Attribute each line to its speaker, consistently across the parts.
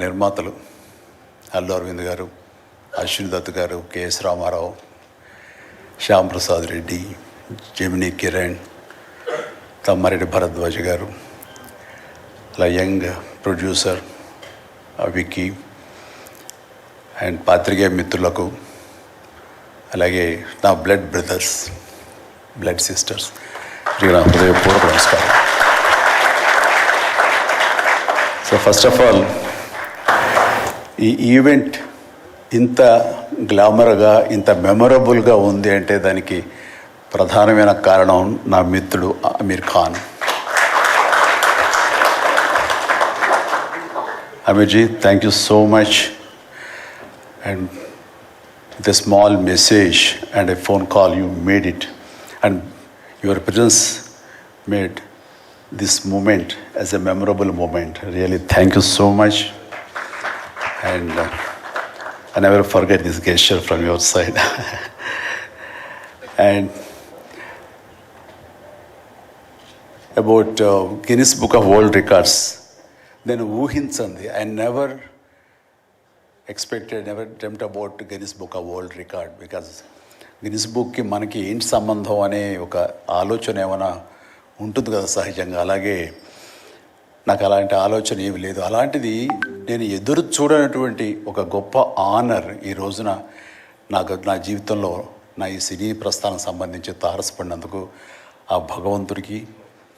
Speaker 1: నిర్మాతలు అల్లు అరవింద్ గారు, అశ్విని దత్ గారు, కెఎస్ రామారావు, శ్యామ్ ప్రసాద్ రెడ్డి, జెమినీ కిరణ్, తమ్మారెడ్డి భరద్వాజ్ గారు, అలా యంగ్ ప్రొడ్యూసర్ విక్కీ అండ్ పాత్రికేయ మిత్రులకు, అలాగే నా బ్లడ్ బ్రదర్స్, బ్లడ్ సిస్టర్స్, నా హృదయపూర్వక నమస్కారం. సో ఫస్ట్ ఆఫ్ ఆల్ ఈ ఈవెంట్ ఇంత గ్లామర్గా, ఇంత మెమొరబుల్గా ఉంది అంటే దానికి ప్రధానమైన కారణం నా మిత్రుడు Aamir Khan. Aamirji, thank you so much. And with a small message and a phone call, you made it, and your presence made this moment as a memorable moment. Really, thank you so much, and I never forget this gesture from your side. And about Guinness Book of World Records, then ఊహించండి, I never expected, never dreamt about Guinness Book of World Record, because Guinness బుక్కి మనకి ఏంటి సంబంధం అనే ఒక ఆలోచన ఏమైనా ఉంటుంది కదా సహజంగా. అలాగే నాకు అలాంటి ఆలోచన ఏమి లేదు. అలాంటిది నేను ఎదురు చూడనటువంటి ఒక గొప్ప ఆనర్ ఈ రోజున నా జీవితంలో నా ఈ సినీ ప్రస్థానం సంబంధించి తారసపడినందుకు ఆ భగవంతుడికి,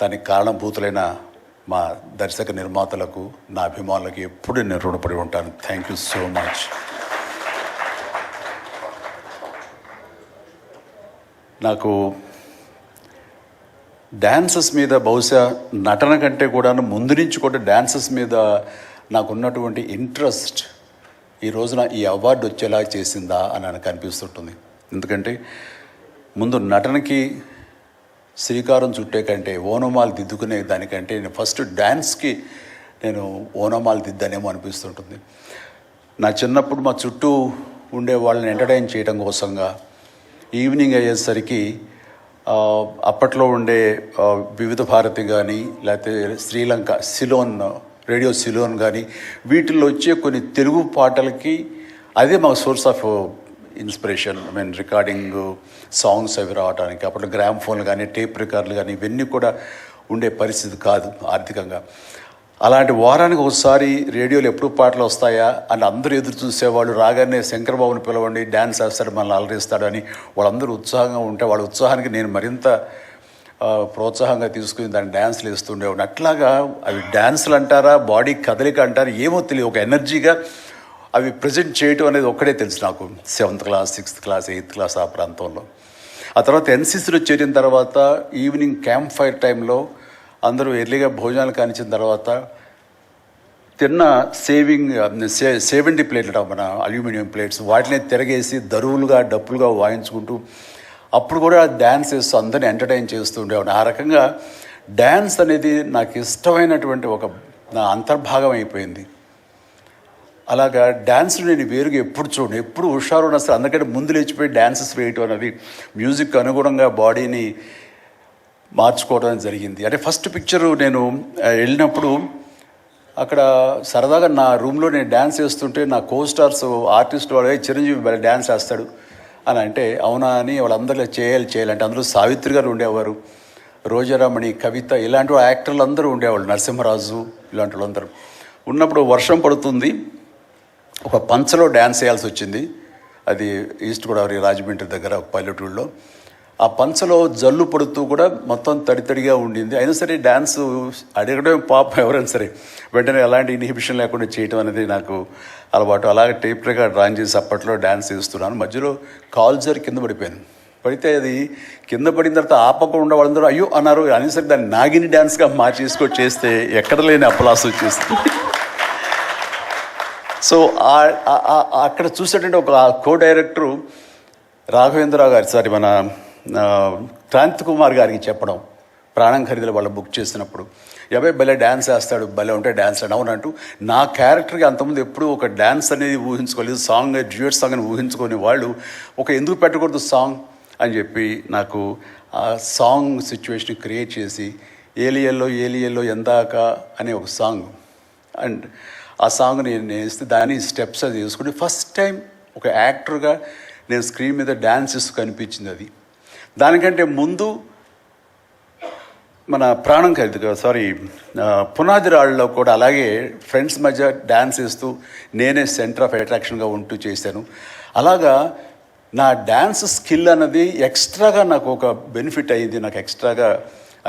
Speaker 1: దానికి కారణభూతులైన మా దర్శక నిర్మాతలకు, నా అభిమానులకు ఎప్పుడు నేను రుణపడి ఉంటాను. Thank you so much. నాకు డ్యాన్సెస్ మీద, బహుశా నటన కంటే కూడా ముందు నుంచి కూడా డ్యాన్సెస్ మీద నాకున్నటువంటి ఇంట్రెస్ట్ ఈ రోజున ఈ అవార్డు వచ్చేలా చేసిందా అని నాకు అనిపిస్తుంటుంది. ఎందుకంటే ముందు నటనకి శ్రీకారం చుట్టే కంటే, ఓనమాలు దిద్దుకునే దానికంటే నేను ఫస్ట్ డ్యాన్స్కి నేను ఓనమాలు దిద్దానేమో అనిపిస్తుంటుంది. నా చిన్నప్పుడు మా చుట్టూ ఉండే వాళ్ళని ఎంటర్టైన్ చేయడం కోసంగా ఈవినింగ్ అయ్యేసరికి అప్పట్లో ఉండే వివిధ భారతి కానీ, లేకపోతే శ్రీలంక సిలోన్, రేడియో సిలోన్ కానీ, వీటిల్లో వచ్చే కొన్ని తెలుగు పాటలకి అదే మాకు source of inspiration. I mean recording songs అవి రావడానికి. అప్పుడు గ్రామ్ ఫోన్లు కానీ, టేప్ రికార్డులు కానీ ఇవన్నీ కూడా ఉండే పరిస్థితి కాదు ఆర్థికంగా. అలాంటి వారానికి ఒకసారి రేడియోలో ఎప్పుడు పాటలు వస్తాయా అని అందరూ ఎదురు చూసేవాళ్ళు. రాగానే శంకరబాబుని పిలవండి, డ్యాన్స్ వేస్తాడు, మనల్ని అలరిస్తాడు అని వాళ్ళందరూ ఉత్సాహంగా ఉంటే వాళ్ళ ఉత్సాహానికి నేను మరింత ప్రోత్సాహంగా తీసుకుని దాన్ని డ్యాన్స్లు వేస్తుండేవాడిని. అట్లాగా అవి డ్యాన్సులు అంటారా, బాడీ కదలిక అంటారా ఏమో తెలియదు, ఒక ఎనర్జీగా అవి ప్రజెంట్ చేయటం అనేది ఒక్కడే తెలుసు నాకు. 7th class, 6th class, 8th class ఆ ప్రాంతంలో. ఆ తర్వాత ఎన్సీసీలో చేరిన తర్వాత ఈవినింగ్ క్యాంప్ ఫైర్ టైంలో అందరూ ఎర్లీగా భోజనాలు కానిచ్చిన తర్వాత తిన్న 70 ప్లేట్లు మన అల్యూమినియం ప్లేట్స్, వాటిని తిరగేసి దరువులుగా డప్పులుగా వాయించుకుంటూ అప్పుడు కూడా డ్యాన్స్ వేస్తూ అందరిని ఎంటర్టైన్ చేస్తూ ఉండేవాడిని. ఆ రకంగా డ్యాన్స్ అనేది నాకు ఇష్టమైనటువంటి ఒక నా అంతర్భాగం అయిపోయింది. అలాగా డ్యాన్స్ నేను వేరుగా ఎప్పుడు చూడండి, ఎప్పుడు హుషారు ఉన్న సరే అందుకంటే ముందు లేచిపోయి డ్యాన్సెస్ వేయటం అనేది మ్యూజిక్ అనుగుణంగా బాడీని మార్చుకోవడం జరిగింది. అంటే ఫస్ట్ పిక్చరు నేను వెళ్ళినప్పుడు అక్కడ సరదాగా నా రూమ్లో నేను డ్యాన్స్ వేస్తుంటే నా కో-స్టార్స్ ఆర్టిస్ట్ వాడు చిరంజీవి డ్యాన్స్ వేస్తాడు అని అంటే అవునా అని వాళ్ళందరూ చేయాలంటే అందులో సావిత్రి గారు ఉండేవారు, రోజారామణి, కవిత, ఇలాంటి యాక్టర్లు అందరూ ఉండేవాళ్ళు, నరసింహరాజు ఇలాంటి వాళ్ళందరూ ఉన్నప్పుడు వర్షం పడుతుంది. ఒక పంచలో డ్యాన్స్ వేయాల్సి వచ్చింది. అది ఈస్ట్ గోదావరి రాజమండ్రి దగ్గర ఒక పల్లెటూళ్ళలో. ఆ పంచలో జల్లు పడుతూ కూడా మొత్తం తడితడిగా ఉండింది. అయినా సరే డ్యాన్స్ అడగడం పాపం ఎవరైనా సరే వెంటనే ఎలాంటి ఇన్హిబిషన్ లేకుండా చేయటం అనేది నాకు అలవాటు. అలాగే టేప్ రికార్డ్ డ్రాయింగ్ చేసి అప్పట్లో డ్యాన్స్ చేస్తున్నాను. మధ్యలో కాల్జర్ కింద పడిపోయాను. పడితే అది కింద పడిన తర్వాత ఆపకుండా వాళ్ళందరూ అయ్యో అన్నారు. అయినా సరే దాన్ని నాగిని డ్యాన్స్గా మార్చేసుకొని చేస్తే ఎక్కడ లేని అప్పలాస్ వచ్చేస్తుంది. సో అక్కడ చూసేటంటే ఒక కో డైరెక్టరు రాఘవేంద్రరావు గారి, సారీ మన క్రాంతి కుమార్ గారికి చెప్పడం, ప్రాణం ఖరీదులు వాళ్ళు బుక్ చేసినప్పుడు, ఎవరు భలే డ్యాన్స్ వేస్తాడు, భలే ఉంటే డ్యాన్స్ అని అవునంటూ నా క్యారెక్టర్కి అంతకుముందు ఎప్పుడు ఒక డ్యాన్స్ అనేది ఊహించుకోలేదు. సాంగ్ డ్యూయట్ సాంగ్ అని ఊహించుకొని వాళ్ళు ఒక ఎందుకు పెట్టకూడదు సాంగ్ అని చెప్పి నాకు ఆ సాంగ్ సిచ్యువేషన్ క్రియేట్ చేసి ఏలియల్లో ఎందాక అనే ఒక సాంగ్. అండ్ ఆ సాంగ్ నేను వేస్తే దాని స్టెప్స్ అది వేసుకుని ఫస్ట్ టైం ఒక యాక్టర్గా నేను స్క్రీన్ మీద డ్యాన్స్ ఇస్తూ కనిపించింది అది. దానికంటే ముందు మన ప్రాణం ఖరీదు సారీ పునాది రాళ్ళలో కూడా అలాగే ఫ్రెండ్స్ మధ్య డ్యాన్స్ వేస్తూ నేనే సెంటర్ ఆఫ్ అట్రాక్షన్గా ఉంటూ చేశాను. అలాగా నా డ్యాన్స్ స్కిల్ అన్నది ఎక్స్ట్రాగా నాకు ఒక బెనిఫిట్ అయ్యింది, నాకు ఎక్స్ట్రాగా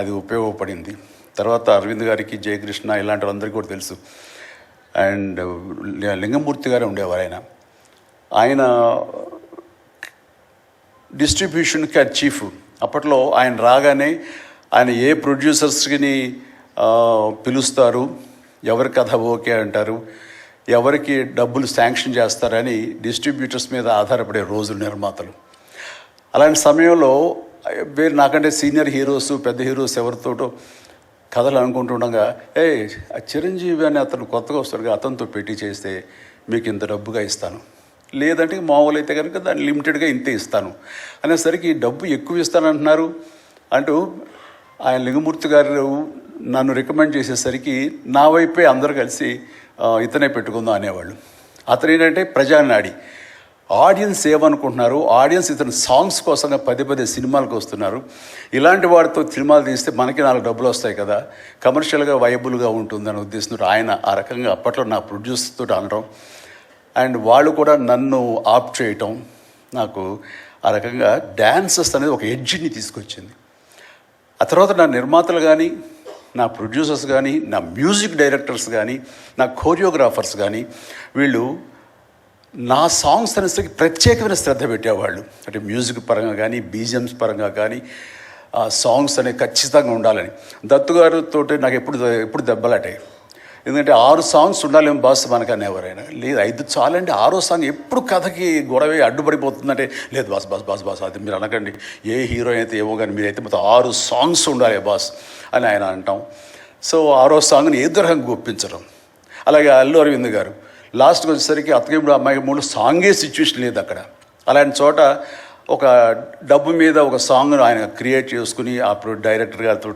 Speaker 1: అది ఉపయోగపడింది. తర్వాత అరవింద్ గారికి, జయకృష్ణ ఇలాంటి వాళ్ళందరికీ కూడా తెలుసు. అండ్ లింగమూర్తి గారు ఉండేవారు. ఆయన డిస్ట్రిబ్యూషన్కి అది చీఫ్. అప్పట్లో ఆయన రాగానే ఆయన ఏ ప్రొడ్యూసర్స్కి పిలుస్తారు, ఎవరి కథ ఓకే అంటారు, ఎవరికి డబ్బులు శాంక్షన్ చేస్తారని డిస్ట్రిబ్యూటర్స్ మీద ఆధారపడే రోజులు నిర్మాతలు. అలాంటి సమయంలో వేరు నాకంటే సీనియర్ హీరోస్, పెద్ద హీరోస్ ఎవరితోటో కథలు అనుకుంటుండగా, చిరంజీవి అని అతను కొత్తగా వస్తాడుగా, అతనితో పెట్టి చేస్తే మీకు ఇంత డబ్బుగా ఇస్తాను, లేదంటే మామూలు అయితే కనుక దాన్ని లిమిటెడ్గా ఇంతే ఇస్తాను అనేసరికి డబ్బు ఎక్కువ ఇస్తానంటున్నారు అంటూ ఆయన లింగమూర్తి గారు నన్ను రికమెండ్ చేసేసరికి నా వైపే అందరూ కలిసి ఇతనే పెట్టుకుందాం అనేవాళ్ళు. అతను ఏంటంటే ప్రజానాడి, ఆడియన్స్ ఏమనుకుంటున్నారు, ఆడియన్స్ ఇతను సాంగ్స్ కోసంగా పదే సినిమాలకు వస్తున్నారు, ఇలాంటి వాడితో సినిమాలు తీస్తే మనకి 4 డబ్బులు వస్తాయి కదా, కమర్షియల్గా వైబుల్గా ఉంటుందని ఉద్దేశంతో ఆయన ఆ రకంగా అప్పట్లో నా ప్రొడ్యూసర్తో అనడం, అండ్ వాళ్ళు కూడా నన్ను ఆప్ చేయటం నాకు ఆ రకంగా డ్యాన్సెస్ అనేది ఒక ఎడ్జిని తీసుకొచ్చింది. ఆ తర్వాత నా నిర్మాతలు కానీ, నా ప్రొడ్యూసర్స్ కానీ, నా మ్యూజిక్ డైరెక్టర్స్ కానీ, నా కోరియోగ్రాఫర్స్ కానీ వీళ్ళు నా సాంగ్స్ అనేసరికి ప్రత్యేకమైన శ్రద్ధ పెట్టేవాళ్ళు. అంటే మ్యూజిక్ పరంగా కానీ, బీజిఎమ్స్ పరంగా కానీ ఆ సాంగ్స్ అనేవి ఖచ్చితంగా ఉండాలని. దత్తు గారితో నాకు ఎప్పుడు దెబ్బలాటాయి. ఎందుకంటే 6 సాంగ్స్ ఉండాలేమో బాస్ మనకు అనేవారైనా, లేదు 5 చాలండి, 6వ సాంగ్ ఎప్పుడు కథకి గొడవ అడ్డుపడిపోతుందంటే, లేదు బాస్ అది మీరు అనకండి, ఏ హీరో అయితే ఏమో కానీ మీరైతే మొత్తం 6 సాంగ్స్ ఉండాలి బాస్ అని ఆయన అంటాం. సో 6వ సాంగ్ని ఏ రకంగా ఒప్పించడం. అలాగే అల్లు అరవింద్ గారు లాస్ట్కి వచ్చేసరికి అత్తగేముడు అమ్మాయి మూడు సాంగే సిచ్యువేషన్ లేదు అక్కడ. అలాంటి చోట ఒక డబ్బు మీద ఒక సాంగ్ను ఆయన క్రియేట్ చేసుకుని అప్పుడు డైరెక్టర్ గారితో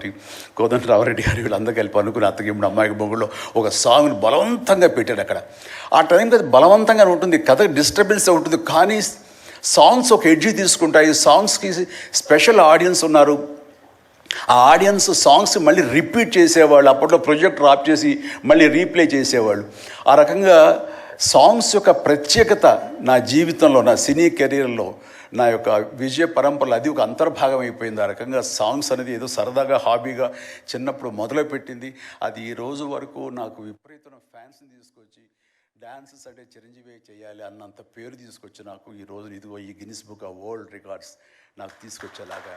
Speaker 1: కోదండరామరెడ్డి గారు వీళ్ళందరూ కలిపి అనుకుని అత్తగిమ్ముడు అమ్మాయికి మొగుల్లో ఒక సాంగ్ను బలవంతంగా పెట్టాడు అక్కడ. ఆ టైంకి అది బలవంతంగా ఉంటుంది, కథ డిస్టర్బెన్స్ ఉంటుంది, కానీ సాంగ్స్ ఒక ఎడ్జి తీసుకుంటాయి. సాంగ్స్కి స్పెషల్ ఆడియన్స్ ఉన్నారు. ఆ ఆడియన్స్ సాంగ్స్ మళ్ళీ రిపీట్ చేసేవాళ్ళు. అప్పట్లో ప్రొజెక్టర్ ఆఫ్ చేసి మళ్ళీ రీప్లే చేసేవాళ్ళు. ఆ రకంగా సాంగ్స్ యొక్క ప్రత్యేకత నా జీవితంలో, నా సినీ కెరీర్లో, నా యొక్క విజయ పరంపరలు అది ఒక అంతర్భాగం అయిపోయింది. ఆ రకంగా సాంగ్స్ అనేది ఏదో సరదాగా హాబీగా చిన్నప్పుడు మొదలుపెట్టింది. అది ఈ రోజు వరకు నాకు విపరీతమైన ఫ్యాన్స్ని తీసుకొచ్చి డ్యాన్సెస్ అంటే చిరంజీవి చేయాలి అన్నంత పేరు తీసుకొచ్చి నాకు ఈ రోజు ఇదిగో ఈ Guinness book of world records నాకు తీసుకొచ్చేలాగా